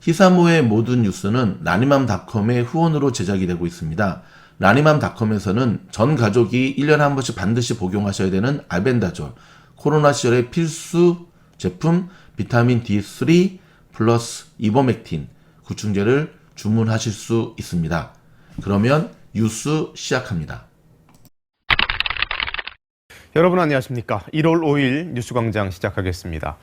히사모의 모든 뉴스는 라니맘닷컴의 후원으로 제작이 되고 있습니다. 라니맘닷컴에서는 전 가족이 1년에 한 번씩 반드시 복용하셔야 되는 알벤다졸, 코로나 시절의 필수 제품 비타민 D3 플러스 이버맥틴 구충제를 주문하실 수 있습니다. 그러면 뉴스 시작합니다. 여러분 안녕하십니까. 1월 5일 뉴스광장 시작하겠습니다.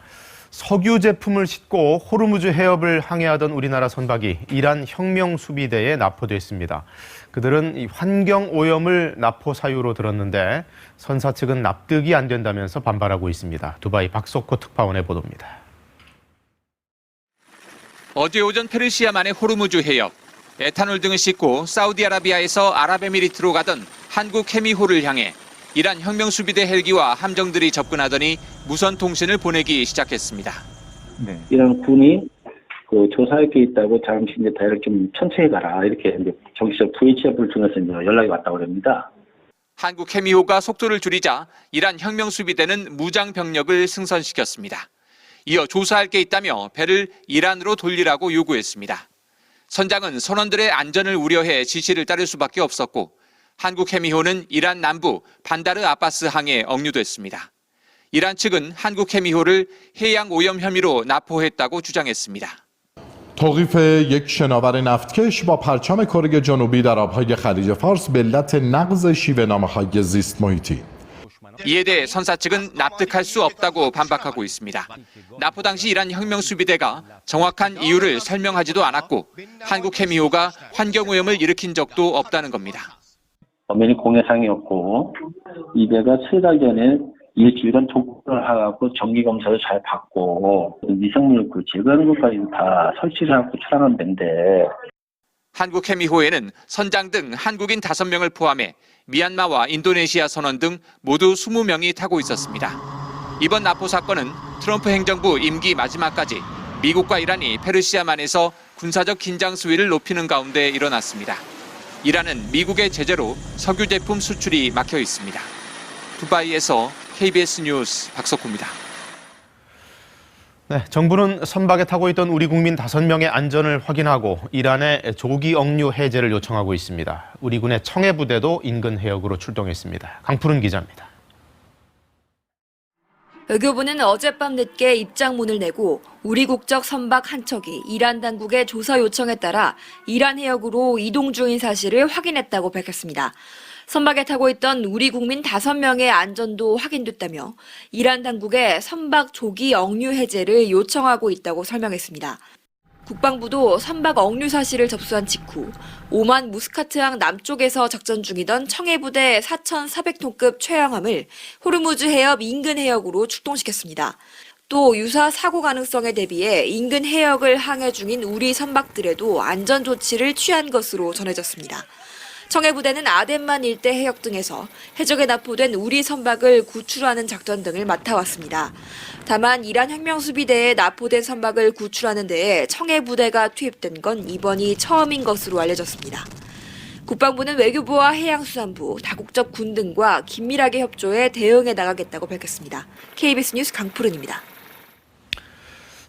석유 제품을 싣고 호르무즈 해협을 항해하던 우리나라 선박이 이란 혁명수비대에 납포됐습니다. 그들은 이 환경오염을 납포 사유로 들었는데 선사 측은 납득이 안 된다면서 반발하고 있습니다. 두바이 박석호 특파원의 보도입니다. 어제 오전 페르시아만의 호르무즈 해협, 에탄올 등을 싣고 사우디아라비아에서 아랍에미리트로 가던 한국 해미호를 향해 이란 혁명수비대 헬기와 함정들이 접근하더니 무선 통신을 보내기 시작했습니다. 네. 이란 군이 조사할 게 있다고 잠시 이제 대략 좀 천천히 가라 이렇게 이제 저기서 VHF를 통해서 이제 연락이 왔다고 합니다. 한국 해미호가 속도를 줄이자 이란 혁명수비대는 무장 병력을 승선시켰습니다. 이어 조사할 게 있다며 배를 이란으로 돌리라고 요구했습니다. 선장은 선원들의 안전을 우려해 지시를 따를 수밖에 없었고 한국 해미호는 이란 남부 반다르 아바스 항에 억류됐습니다. 이란 측은 한국 해미호를 해양 오염 혐의로 납포했다고 주장했습니다. توقیف یک شناور نفتکش با پرچم کره جنوبی در آبهای خلیج فارس به علت نقض شیوه‌نامه‌های زیست محیطی. 이에 대해 선사 측은 납득할 수 없다고 반박하고 있습니다. 납포 당시 이란 혁명수비대가 정확한 이유를 설명하지도 않았고 한국 해미호가 환경오염을 일으킨 적도 없다는 겁니다. 엄연히 공해상이었고 이 배가 3달 전에 일주일간 조건을 하고 정기검사를 잘 받고 미생물 제거하는 것까지 다 설치를 하고 출항한 배인데 한국 해미호에는 선장 등 한국인 5명을 포함해 미얀마와 인도네시아 선원 등 모두 20명이 타고 있었습니다. 이번 납포 사건은 트럼프 행정부 임기 마지막까지 미국과 이란이 페르시아만에서 군사적 긴장 수위를 높이는 가운데 일어났습니다. 이란은 미국의 제재로 석유 제품 수출이 막혀 있습니다. 두바이에서 KBS 뉴스 박석호입니다. 네, 정부는 선박에 타고 있던 우리 국민 5명의 안전을 확인하고 이란의 조기 억류 해제를 요청하고 있습니다. 우리 군의 청해 부대도 인근 해역으로 출동했습니다. 강푸른 기자입니다. 외교부는 어젯밤 늦게 입장문을 내고 우리 국적 선박 한 척이 이란 당국의 조사 요청에 따라 이란 해역으로 이동 중인 사실을 확인했다고 밝혔습니다. 선박에 타고 있던 우리 국민 5명의 안전도 확인됐다며 이란 당국에 선박 조기 억류 해제를 요청하고 있다고 설명했습니다. 국방부도 선박 억류 사실을 접수한 직후 오만 무스카트항 남쪽에서 작전 중이던 청해부대 4,400톤급 최영함을 호르무즈 해협 인근 해역으로 출동시켰습니다. 또 유사 사고 가능성에 대비해 인근 해역을 항해 중인 우리 선박들에도 안전 조치를 취한 것으로 전해졌습니다. 청해부대는 아덴만 일대 해역 등에서 해적에 납포된 우리 선박을 구출하는 작전 등을 맡아왔습니다. 다만 이란 혁명수비대에 납포된 선박을 구출하는 데에 청해부대가 투입된 건 이번이 처음인 것으로 알려졌습니다. 국방부는 외교부와 해양수산부, 다국적 군 등과 긴밀하게 협조해 대응해 나가겠다고 밝혔습니다. KBS 뉴스 강푸른입니다.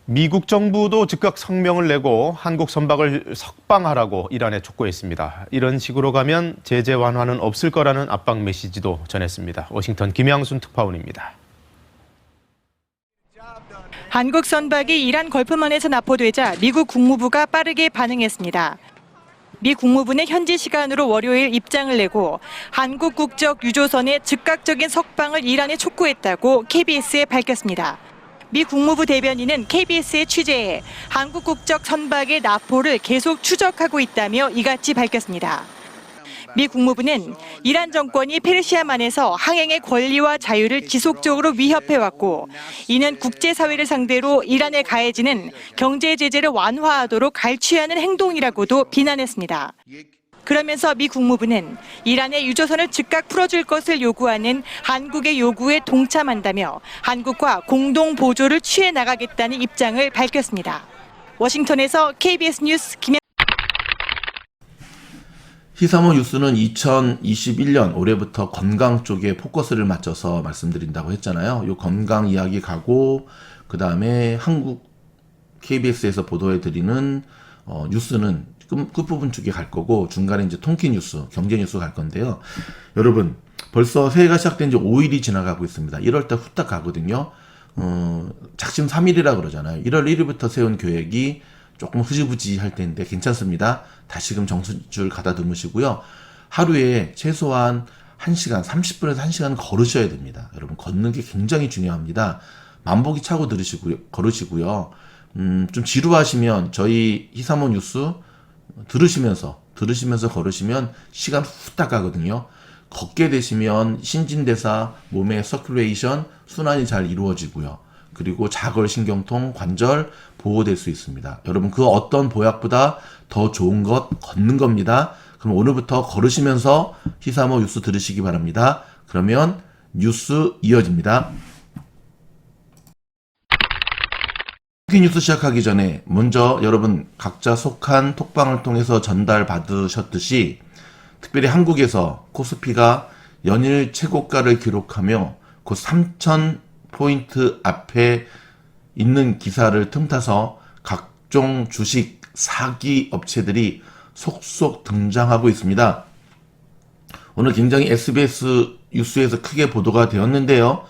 미국 정부도 즉각 성명을 내고 한국 선박을 석방하라고 이란에 촉구했습니다. 이런 식으로 가면 제재 완화는 없을 거라는 압박 메시지도 전했습니다. 워싱턴 김양순 특파원입니다. 한국 선박이 이란 걸프만에서 납포되자 미국 국무부가 빠르게 반응했습니다. 미 국무부는 현지 시간으로 월요일 입장을 내고 한국 국적 유조선의 즉각적인 석방을 이란에 촉구했다고 KBS에 밝혔습니다. 미 국무부 대변인은 KBS의 취재에 한국 국적 선박의 납포를 계속 추적하고 있다며 이같이 밝혔습니다. 미 국무부는 이란 정권이 페르시아만에서 항행의 권리와 자유를 지속적으로 위협해왔고 이는 국제사회를 상대로 이란에 가해지는 경제 제재를 완화하도록 갈취하는 행동이라고도 비난했습니다. 그러면서 미 국무부는 이란의 유조선을 즉각 풀어줄 것을 요구하는 한국의 요구에 동참한다며 한국과 공동 보조를 취해 나가겠다는 입장을 밝혔습니다. 워싱턴에서 KBS 뉴스 김 히사모 뉴스는 2021년 올해부터 건강 쪽에 포커스를 맞춰서 말씀드린다고 했잖아요. 이 건강 이야기 가고 그 다음에 한국 KBS에서 보도해드리는 뉴스는 끝부분 쪽에 갈 거고 중간에 이제 통키 뉴스, 경제 뉴스 갈 건데요. 여러분 벌써 새해가 시작된 지 5일이 지나가고 있습니다. 1월달 후딱 가거든요. 작심 3일이라 그러잖아요. 1월 1일부터 세운 계획이 조금 흐지부지 할 텐데 괜찮습니다. 다시금 정수줄 가다듬으시고요. 하루에 최소한 1시간, 30분에서 1시간 걸으셔야 됩니다. 여러분 걷는 게 굉장히 중요합니다. 만보기 차고 걸으시고요. 좀 지루하시면 저희 히사모 뉴스 들으시면서 걸으시면 시간 후딱 가거든요. 걷게 되시면 신진대사, 몸의 서큘레이션, 순환이 잘 이루어지고요. 그리고 자골신경통, 관절 보호될 수 있습니다. 여러분 그 어떤 보약보다 더 좋은 것 걷는 겁니다. 그럼 오늘부터 걸으시면서 히사모 뉴스 들으시기 바랍니다. 그러면 뉴스 이어집니다. 뉴스 시작하기 전에 먼저 여러분 각자 속한 톡방을 통해서 전달받으셨듯이 특별히 한국에서 코스피가 연일 최고가를 기록하며 곧 3,000포인트 앞에 있는 기사를 틈타서 각종 주식 사기 업체들이 속속 등장하고 있습니다. 오늘 굉장히 SBS 뉴스에서 크게 보도가 되었는데요.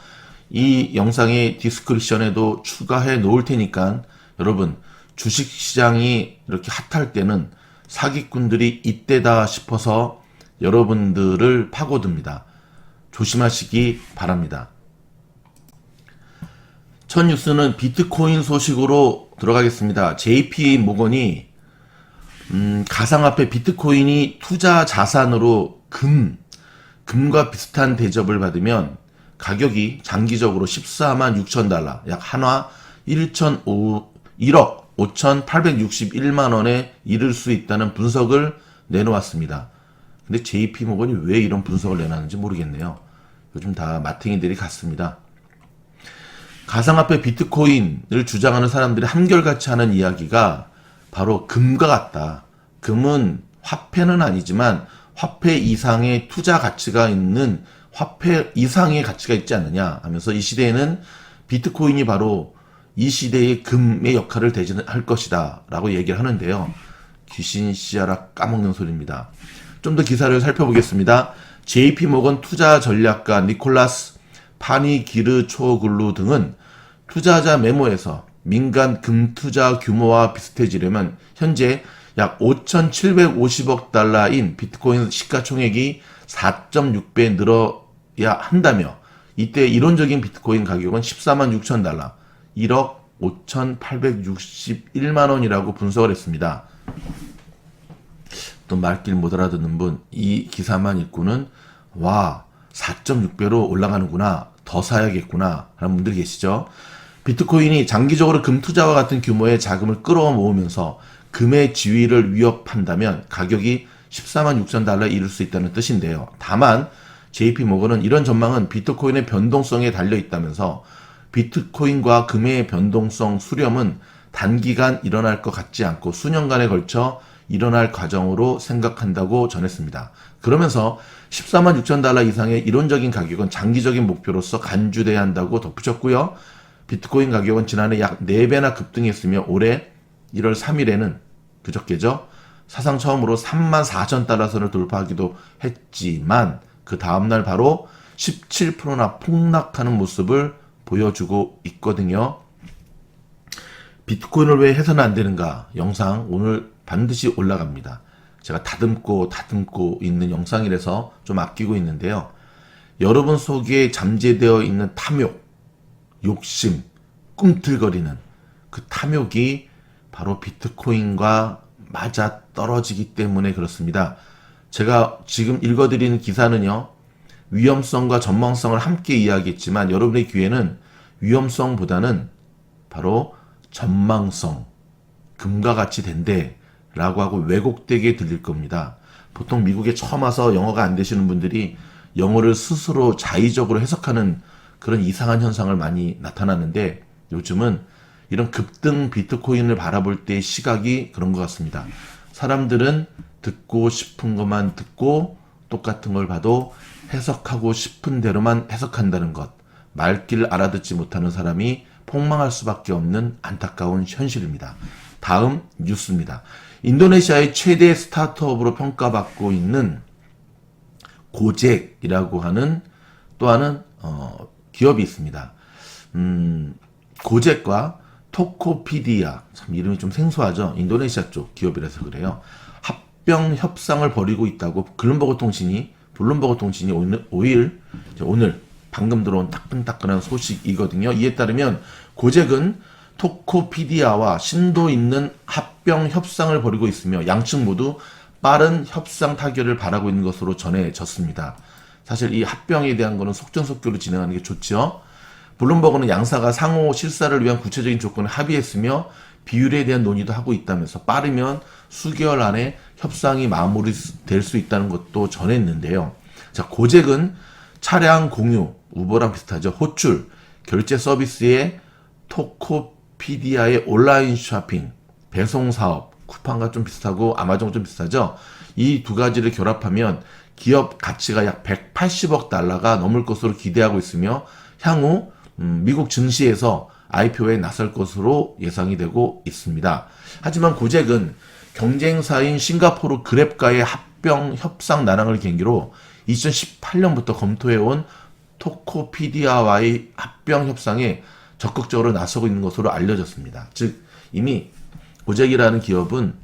이 영상의 디스크립션에도 추가해 놓을 테니까 여러분 주식시장이 이렇게 핫할 때는 사기꾼들이 이때다 싶어서 여러분들을 파고듭니다. 조심하시기 바랍니다. 첫 뉴스는 비트코인 소식으로 들어가겠습니다. JP 모건이 가상화폐 비트코인이 투자 자산으로 금과 비슷한 대접을 받으면 가격이 장기적으로 14만 6천 달러, 약 한화 1억 5,861만 원에 이를 수 있다는 분석을 내놓았습니다. 근데 JP모건이 왜 이런 분석을 내놨는지 모르겠네요. 요즘 다 마탱이들이 같습니다. 가상화폐 비트코인을 주장하는 사람들이 한결같이 하는 이야기가 바로 금과 같다. 금은 화폐는 아니지만 화폐 이상의 투자 가치가 있는 화폐 이상의 가치가 있지 않느냐 하면서 이 시대에는 비트코인이 바로 이 시대의 금의 역할을 대신할 것이다 라고 얘기를 하는데요. 귀신 씨알아 까먹는 소리입니다. 좀 더 기사를 살펴보겠습니다. JP모건 투자 전략가 니콜라스 파니기르초글루 등은 투자자 메모에서 민간 금 투자 규모와 비슷해지려면 현재 약 5,750억 달러인 비트코인 시가총액이 4.6배 늘어야 한다며 이때 이론적인 비트코인 가격은 14만 6천 달러, 1억 5,861만 원이라고 분석을 했습니다. 또 말길 못 알아듣는 분, 이 기사만 읽고는 와 4.6배로 올라가는구나, 더 사야겠구나 하는 분들이 계시죠. 비트코인이 장기적으로 금 투자와 같은 규모의 자금을 끌어모으면서 금의 지위를 위협한다면 가격이 14만 6천 달러에 이를 수 있다는 뜻인데요. 다만 JP모건은 이런 전망은 비트코인의 변동성에 달려 있다면서 비트코인과 금의 변동성 수렴은 단기간 일어날 것 같지 않고 수년간에 걸쳐 일어날 과정으로 생각한다고 전했습니다. 그러면서 14만 6천 달러 이상의 이론적인 가격은 장기적인 목표로서 간주돼야 한다고 덧붙였고요. 비트코인 가격은 지난해 약 4배나 급등했으며 올해 1월 3일에는 그저께죠. 사상 처음으로 3만 4천 달러 선을 돌파하기도 했지만 그 다음날 바로 17%나 폭락하는 모습을 보여주고 있거든요. 비트코인을 왜 해서는 안 되는가 영상 오늘 반드시 올라갑니다. 제가 다듬고 있는 영상이라서 좀 아끼고 있는데요. 여러분 속에 잠재되어 있는 탐욕, 욕심, 꿈틀거리는 그 탐욕이 바로 비트코인과 맞아 떨어지기 때문에 그렇습니다. 제가 지금 읽어드리는 기사는요. 위험성과 전망성을 함께 이야기했지만 여러분의 귀에는 위험성보다는 바로 전망성, 금과 같이 된대 라고 하고 왜곡되게 들릴 겁니다. 보통 미국에 처음 와서 영어가 안 되시는 분들이 영어를 스스로 자의적으로 해석하는 그런 이상한 현상을 많이 나타나는데 요즘은 이런 급등 비트코인을 바라볼 때의 시각이 그런 것 같습니다. 사람들은 듣고 싶은 것만 듣고 똑같은 걸 봐도 해석하고 싶은 대로만 해석한다는 것. 말귀를 알아듣지 못하는 사람이 폭망할 수밖에 없는 안타까운 현실입니다. 다음 뉴스입니다. 인도네시아의 최대 스타트업으로 평가받고 있는 고젝이라고 하는 또 하는 기업이 있습니다. 고젝과 토코피디아, 참 이름이 좀 생소하죠. 인도네시아 쪽 기업이라서 그래요. 합병 협상을 벌이고 있다고 블룸버그 통신이 오늘 방금 들어온 따끈따끈한 소식이거든요. 이에 따르면 고젝은 토코피디아와 심도 있는 합병 협상을 벌이고 있으며 양측 모두 빠른 협상 타결을 바라고 있는 것으로 전해졌습니다. 사실 이 합병에 대한 거는 속전속결로 진행하는 게 좋죠. 블룸버그는 양사가 상호 실사를 위한 구체적인 조건을 합의했으며 비율에 대한 논의도 하고 있다면서 빠르면 수개월 안에 협상이 마무리될 수 있다는 것도 전했는데요. 자, 고젝은 차량 공유, 우버랑 비슷하죠. 호출, 결제 서비스의 토코피디아의 온라인 쇼핑, 배송 사업, 쿠팡과 좀 비슷하고 아마존과 좀 비슷하죠. 이 두 가지를 결합하면 기업 가치가 약 180억 달러가 넘을 것으로 기대하고 있으며 향후 미국 증시에서 IPO에 나설 것으로 예상이 되고 있습니다. 하지만 고젝은 경쟁사인 싱가포르 그랩과의 합병 협상 난항을 계기로 2018년부터 검토해온 토코피디아와의 합병 협상에 적극적으로 나서고 있는 것으로 알려졌습니다. 즉 이미 고젝이라는 기업은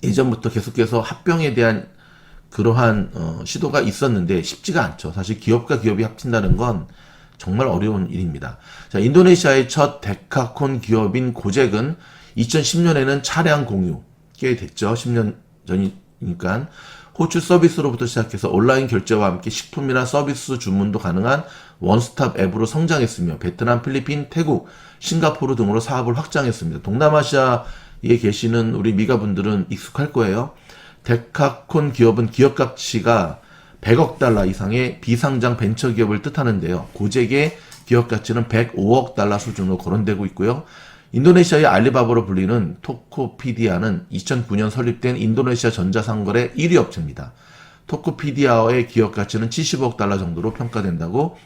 예전부터 계속해서 합병에 대한 그러한 시도가 있었는데 쉽지가 않죠. 사실 기업과 기업이 합친다는 건 정말 어려운 일입니다. 자, 인도네시아의 첫 데카콘 기업인 고젝은 2010년에는 차량 공유, 꽤 됐죠. 10년 전이니까. 호출 서비스로부터 시작해서 온라인 결제와 함께 식품이나 서비스 주문도 가능한 원스톱 앱으로 성장했으며 베트남, 필리핀, 태국, 싱가포르 등으로 사업을 확장했습니다. 동남아시아에 계시는 우리 미가분들은 익숙할 거예요. 데카콘 기업은 기업 가치가 100억 달러 이상의 비상장 벤처 기업을 뜻하는데요. 고젝의 기업 가치는 105억 달러 수준으로 거론되고 있고요. 인도네시아의 알리바바로 불리는 토코피디아는 2009년 설립된 인도네시아 전자상거래 1위 업체입니다. 토코피디아의 기업 가치는 70억 달러 정도로 평가된다고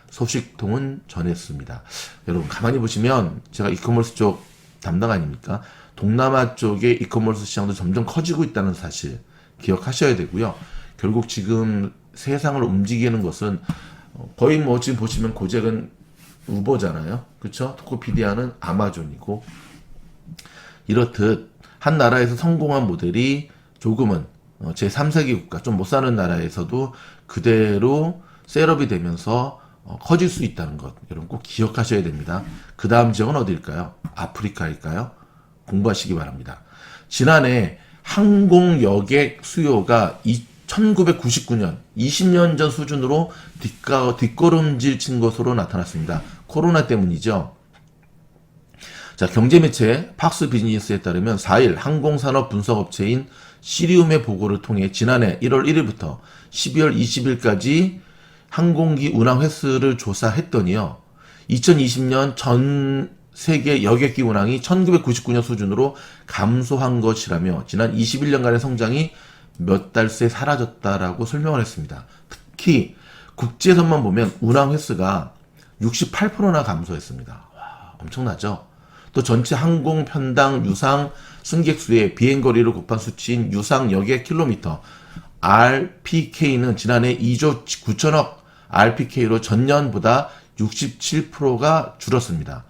소식통은 전했습니다. 여러분 가만히 보시면 제가 이커머스 쪽 담당 아닙니까? 동남아 쪽의 이커머스 시장도 점점 커지고 있다는 사실 기억하셔야 되고요. 결국 지금 세상을 움직이는 것은 거의 뭐 지금 보시면 고젝은 우버잖아요. 그렇죠? 토코피디아는 아마존이고 이렇듯 한 나라에서 성공한 모델이 조금은 제3세계 국가 좀 못 사는 나라에서도 그대로 셋업이 되면서 커질 수 있다는 것 여러분 꼭 기억하셔야 됩니다. 그 다음 지역은 어디일까요? 아프리카일까요? 공부하시기 바랍니다. 지난해 항공 여객 수요가 1999년, 20년 전 수준으로 뒷걸음질 친 것으로 나타났습니다. 코로나 때문이죠. 자, 경제매체 팍스 비즈니스에 따르면 4일 항공산업 분석업체인 시리움의 보고를 통해 지난해 1월 1일부터 12월 20일까지 항공기 운항 횟수를 조사했더니요. 2020년 전 세계 여객기 운항이 1999년 수준으로 감소한 것이라며 지난 21년간의 성장이 몇 달 새 사라졌다라고 설명을 했습니다. 특히 국제선만 보면 운항 횟수가 68%나 감소했습니다. 와, 엄청나죠? 또 전체 항공 편당 유상 승객 수의 비행거리를 곱한 수치인 유상 여객 킬로미터 RPK는 지난해 2조 9천억 RPK로 전년보다 67%가 줄었습니다.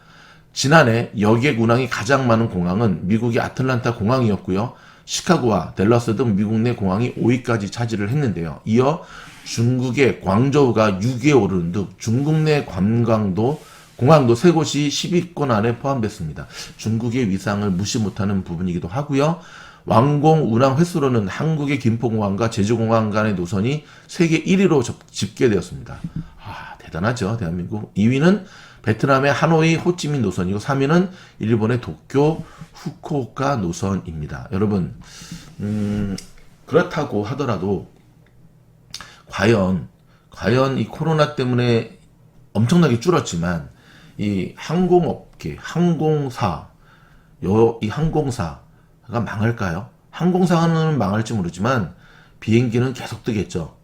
지난해 여객 운항이 가장 많은 공항은 미국의 아틀란타 공항이었고요. 시카고와 댈러스 등 미국 내 공항이 5위까지 차지를 했는데요. 이어 중국의 광저우가 6위에 오르는 등 중국 내 공항도 3곳이 10위권 안에 포함됐습니다. 중국의 위상을 무시 못하는 부분이기도 하고요. 왕공 운항 횟수로는 한국의 김포공항과 제주공항 간의 노선이 세계 1위로 집계되었습니다. 아, 대단하죠, 대한민국. 2위는 베트남의 하노이 호찌민 노선이고 3위는 일본의 도쿄 후쿠오카 노선입니다. 여러분 그렇다고 하더라도 과연 이 코로나 때문에 엄청나게 줄었지만 이 항공업계, 이 항공사가 망할까요? 항공사는 망할지 모르지만 비행기는 계속 뜨겠죠.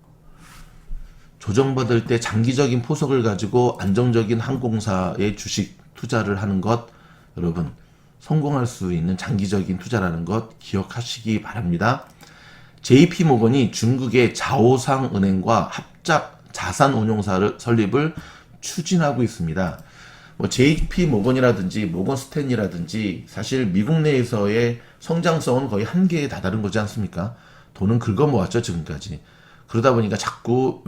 조정받을 때 장기적인 포석을 가지고 안정적인 항공사의 주식 투자를 하는 것, 여러분 성공할 수 있는 장기적인 투자라는 것 기억하시기 바랍니다. JP모건이 중국의 자오상은행과 합작 자산운용사를 설립을 추진하고 있습니다. 뭐 JP모건이라든지 모건스탠리라든지 사실 미국 내에서의 성장성은 거의 한계에 다다른 거지 않습니까? 돈은 긁어 모았죠, 지금까지. 그러다 보니까 자꾸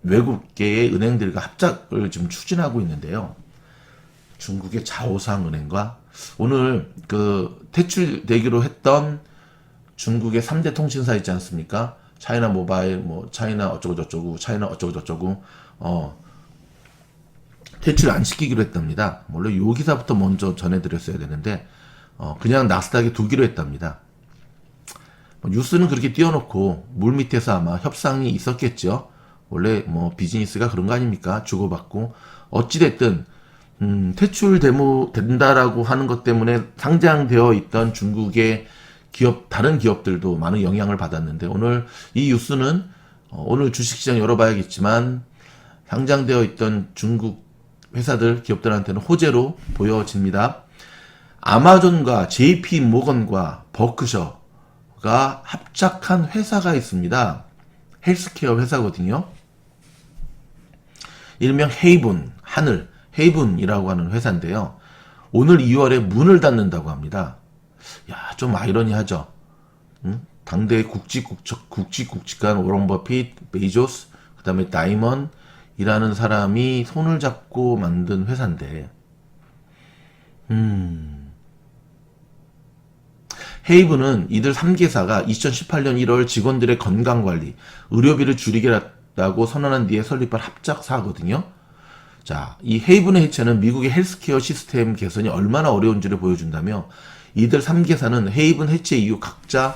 외국계의 은행들과 합작을 지금 추진하고 있는데요. 중국의 자오상은행과 오늘 그 퇴출되기로 했던 중국의 3대 통신사 있지 않습니까? 차이나 모바일, 뭐 차이나 어쩌고저쩌고, 차이나 어쩌고저쩌고, 퇴출 안 시키기로 했답니다. 원래 요 기사부터 먼저 전해드렸어야 되는데 그냥 나스닥에 두기로 했답니다. 뉴스는 그렇게 띄워놓고 물 밑에서 아마 협상이 있었겠죠. 원래 뭐 비즈니스가 그런 거 아닙니까? 주고받고 어찌됐든 퇴출된다라고 하는 것 때문에 상장되어 있던 중국의 다른 기업들도 많은 영향을 받았는데 오늘 이 뉴스는 오늘 주식시장 열어봐야겠지만 상장되어 있던 중국 회사들, 기업들한테는 호재로 보여집니다. 아마존과 JP모건과 버크셔가 합작한 회사가 있습니다. 헬스케어 회사거든요. 일명 헤이븐, 헤이븐이라고 하는 회사인데요. 오늘 2월에 문을 닫는다고 합니다. 야, 좀 아이러니하죠. 당대의 굵직굵직한 워런 버핏, 베이조스, 그 다음에 다이먼이라는 사람이 손을 잡고 만든 회사인데, 헤이븐은 이들 3개사가 2018년 1월 직원들의 건강관리, 의료비를 줄이겠다고 선언한 뒤에 설립한 합작사거든요. 자, 이 헤이븐의 해체는 미국의 헬스케어 시스템 개선이 얼마나 어려운지를 보여준다며 이들 3개사는 헤이븐 해체 이후 각자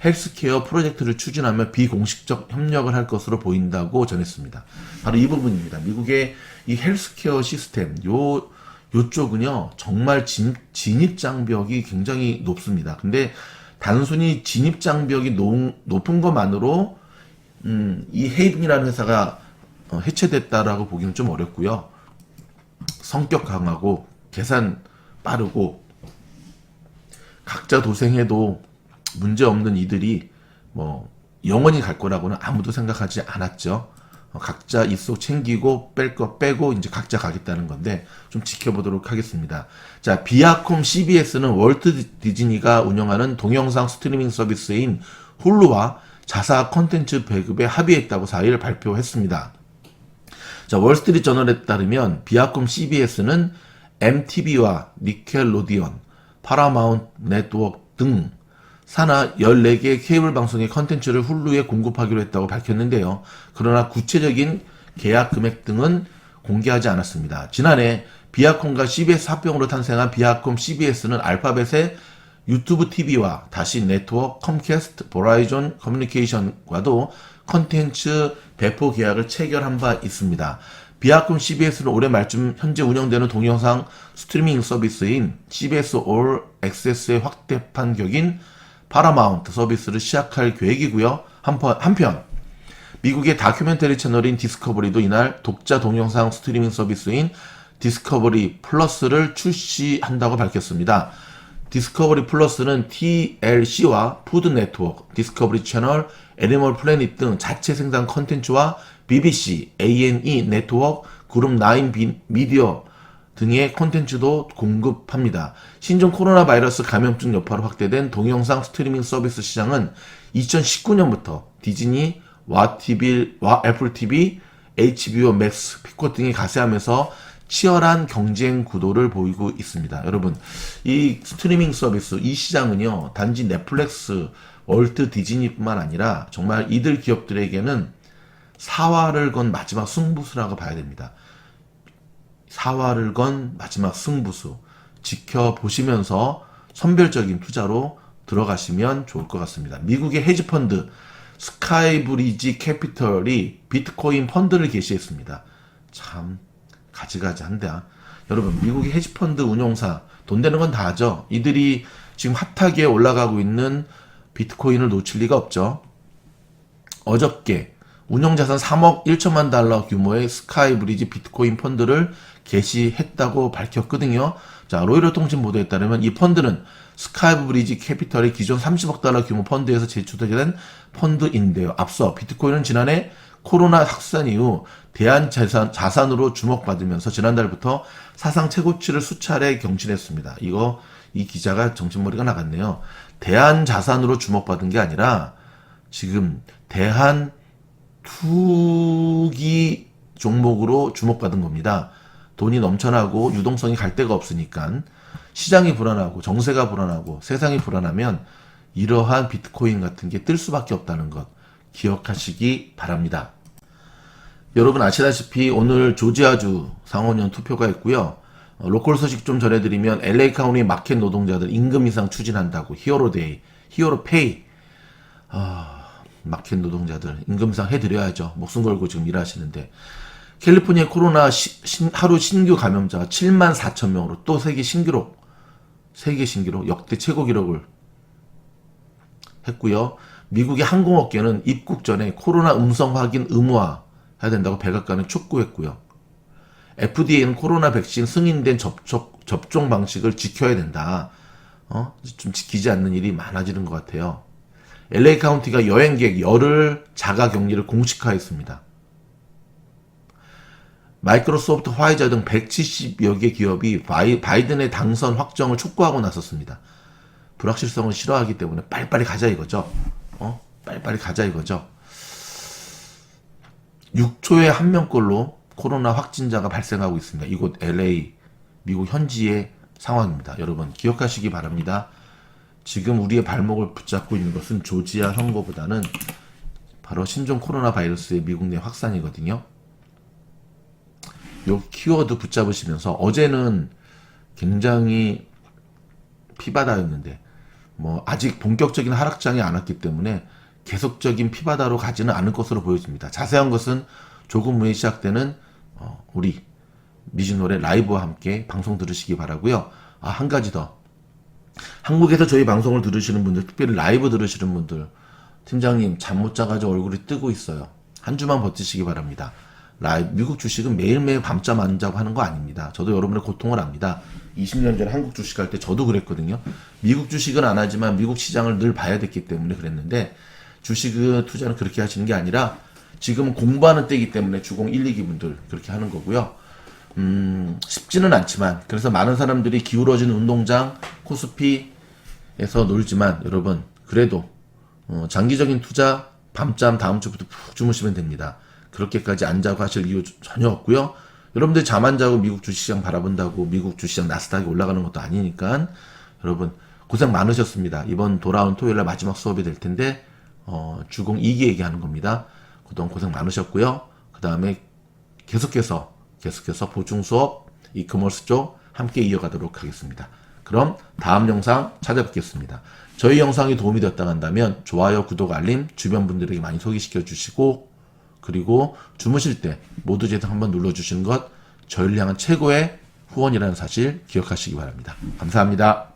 헬스케어 프로젝트를 추진하며 비공식적 협력을 할 것으로 보인다고 전했습니다. 바로 이 부분입니다. 미국의 이 헬스케어 시스템, 요쪽은요, 정말 진입장벽이 굉장히 높습니다. 근데 단순히 진입장벽이 높은 것만으로, 이 헤이븐이라는 회사가 해체됐다라고 보기는 좀 어렵고요. 성격 강하고, 계산 빠르고, 각자 도생해도 문제 없는 이들이 뭐 영원히 갈 거라고는 아무도 생각하지 않았죠. 각자 입속 챙기고 뺄 거 빼고 이제 각자 가겠다는 건데 좀 지켜보도록 하겠습니다. 자, 비아콤 CBS는 월트 디즈니가 운영하는 동영상 스트리밍 서비스인 훌루와 자사 콘텐츠 배급에 합의했다고 4일 발표했습니다. 자, 월스트리트 저널에 따르면 비아콤 CBS는 MTV와 니켈로디언, 파라마운트 네트워크 등 산하 14개의 케이블 방송의 컨텐츠를 훌루에 공급하기로 했다고 밝혔는데요. 그러나 구체적인 계약 금액 등은 공개하지 않았습니다. 지난해 비아콤과 CBS 합병으로 탄생한 비아콤 CBS는 알파벳의 유튜브 TV와 다시 네트워크, 컴캐스트, 보라이존 커뮤니케이션과도 컨텐츠 배포 계약을 체결한 바 있습니다. 비아콤 CBS는 올해 말쯤 현재 운영되는 동영상 스트리밍 서비스인 CBS 올 액세스의 확대판 격인 파라마운트 서비스를 시작할 계획이고요. 한편 미국의 다큐멘터리 채널인 디스커버리도 이날 독자 동영상 스트리밍 서비스인 디스커버리 플러스를 출시한다고 밝혔습니다. 디스커버리 플러스는 TLC와 푸드 네트워크, 디스커버리 채널, 애니멀 플래닛 등 자체 생산 컨텐츠와 BBC, A&E 네트워크, 그룹 9 미디어 등의 콘텐츠도 공급합니다. 신종 코로나 바이러스 감염증 여파로 확대된 동영상 스트리밍 서비스 시장은 2019년부터 디즈니, 애플 TV, HBO 맥스, 피코 등이 가세하면서 치열한 경쟁 구도를 보이고 있습니다. 여러분, 이 스트리밍 서비스, 이 시장은요, 단지 넷플릭스, 월트 디즈니뿐만 아니라 정말 이들 기업들에게는 사활을 건 마지막 승부수라고 봐야 됩니다. 사활을 건 마지막 승부수 지켜보시면서 선별적인 투자로 들어가시면 좋을 것 같습니다. 미국의 헤지펀드 스카이브리지 캐피털이 비트코인 펀드를 개시했습니다. 참 가지가지한데, 여러분, 미국의 헤지펀드 운용사 돈 되는 건 다 하죠. 이들이 지금 핫하게 올라가고 있는 비트코인을 놓칠 리가 없죠. 어저께 운용자산 3억 1천만 달러 규모의 스카이브리지 비트코인 펀드를 개시했다고 밝혔거든요. 자, 로이터 통신 보도에 따르면 이 펀드는 스카이브 브리지 캐피털의 기존 30억 달러 규모 펀드에서 제출된 펀드인데요. 앞서 비트코인은 지난해 코로나 확산 이후 자산으로 주목받으면서 지난달부터 사상 최고치를 수차례 경신했습니다. 이 기자가 정신머리가 나갔네요. 대한자산으로 주목받은 게 아니라 지금 대한 투기 종목으로 주목받은 겁니다. 돈이 넘쳐나고 유동성이 갈 데가 없으니까 시장이 불안하고 정세가 불안하고 세상이 불안하면 이러한 비트코인 같은 게 뜰 수밖에 없다는 것 기억하시기 바랍니다. 여러분 아시다시피 오늘 조지아주 상원의원 투표가 있고요. 로컬 소식 좀 전해드리면 LA 카운티 마켓 노동자들 임금 인상 추진한다고 히어로데이, 히어로페이. 마켓 노동자들 임금 인상 해드려야죠. 목숨 걸고 지금 일하시는데. 캘리포니아 코로나 하루 신규 감염자가 7만 4천 명으로 또 세계 신기록 역대 최고 기록을 했고요. 미국의 항공업계는 입국 전에 코로나 음성 확인 의무화 해야 된다고 백악관을 촉구했고요. FDA는 코로나 백신 승인된 접종 방식을 지켜야 된다. 좀 지키지 않는 일이 많아지는 것 같아요. LA 카운티가 여행객 열흘 자가 격리를 공식화했습니다. 마이크로소프트, 화이자 등 170여 개 기업이 바이든의 당선 확정을 촉구하고 나섰습니다. 불확실성을 싫어하기 때문에 빨리빨리 가자 이거죠. 빨리빨리 가자 이거죠. 6초에 한 명꼴로 코로나 확진자가 발생하고 있습니다. 이곳 LA, 미국 현지의 상황입니다. 여러분 기억하시기 바랍니다. 지금 우리의 발목을 붙잡고 있는 것은 조지아 선거보다는 바로 신종 코로나 바이러스의 미국 내 확산이거든요. 요 키워드 붙잡으시면서 어제는 굉장히 피바다였는데 아직 본격적인 하락장이 안 왔기 때문에 계속적인 피바다로 가지는 않을 것으로 보여집니다. 자세한 것은 조금 후에 시작되는 우리 미진노래 라이브와 함께 방송 들으시기 바라고요. 한 가지 더. 한국에서 저희 방송을 들으시는 분들, 특별히 라이브 들으시는 분들, 팀장님 잠 못 자가지고 얼굴이 뜨고 있어요. 한 주만 버티시기 바랍니다. 미국 주식은 매일매일 밤잠 안 자고 하는 거 아닙니다. 저도 여러분의 고통을 압니다. 20년 전에 한국 주식 할 때 저도 그랬거든요. 미국 주식은 안 하지만 미국 시장을 늘 봐야 됐기 때문에 그랬는데 주식 투자는 그렇게 하시는 게 아니라 지금은 공부하는 때이기 때문에 주공 1, 2기 분들 그렇게 하는 거고요. 쉽지는 않지만 그래서 많은 사람들이 기울어진 운동장, 코스피에서 놀지만 여러분 그래도 장기적인 투자 밤잠 다음 주부터 푹 주무시면 됩니다. 그렇게까지 안 자고 하실 이유 전혀 없고요. 여러분들 잠 안 자고 미국 주식시장 바라본다고 미국 주식시장 나스닥이 올라가는 것도 아니니까 여러분 고생 많으셨습니다. 이번 돌아온 토요일날 마지막 수업이 될 텐데 주공 2기 얘기하는 겁니다. 그동안 고생 많으셨고요. 그 다음에 계속해서 보충 수업 이커머스 쪽 함께 이어가도록 하겠습니다. 그럼 다음 영상 찾아뵙겠습니다. 저희 영상이 도움이 되었다 한다면 좋아요, 구독, 알림 주변 분들에게 많이 소개시켜 주시고 그리고 주무실 때 모두 제동 한번 눌러주시는 것 저희를 향한 최고의 후원이라는 사실 기억하시기 바랍니다. 감사합니다.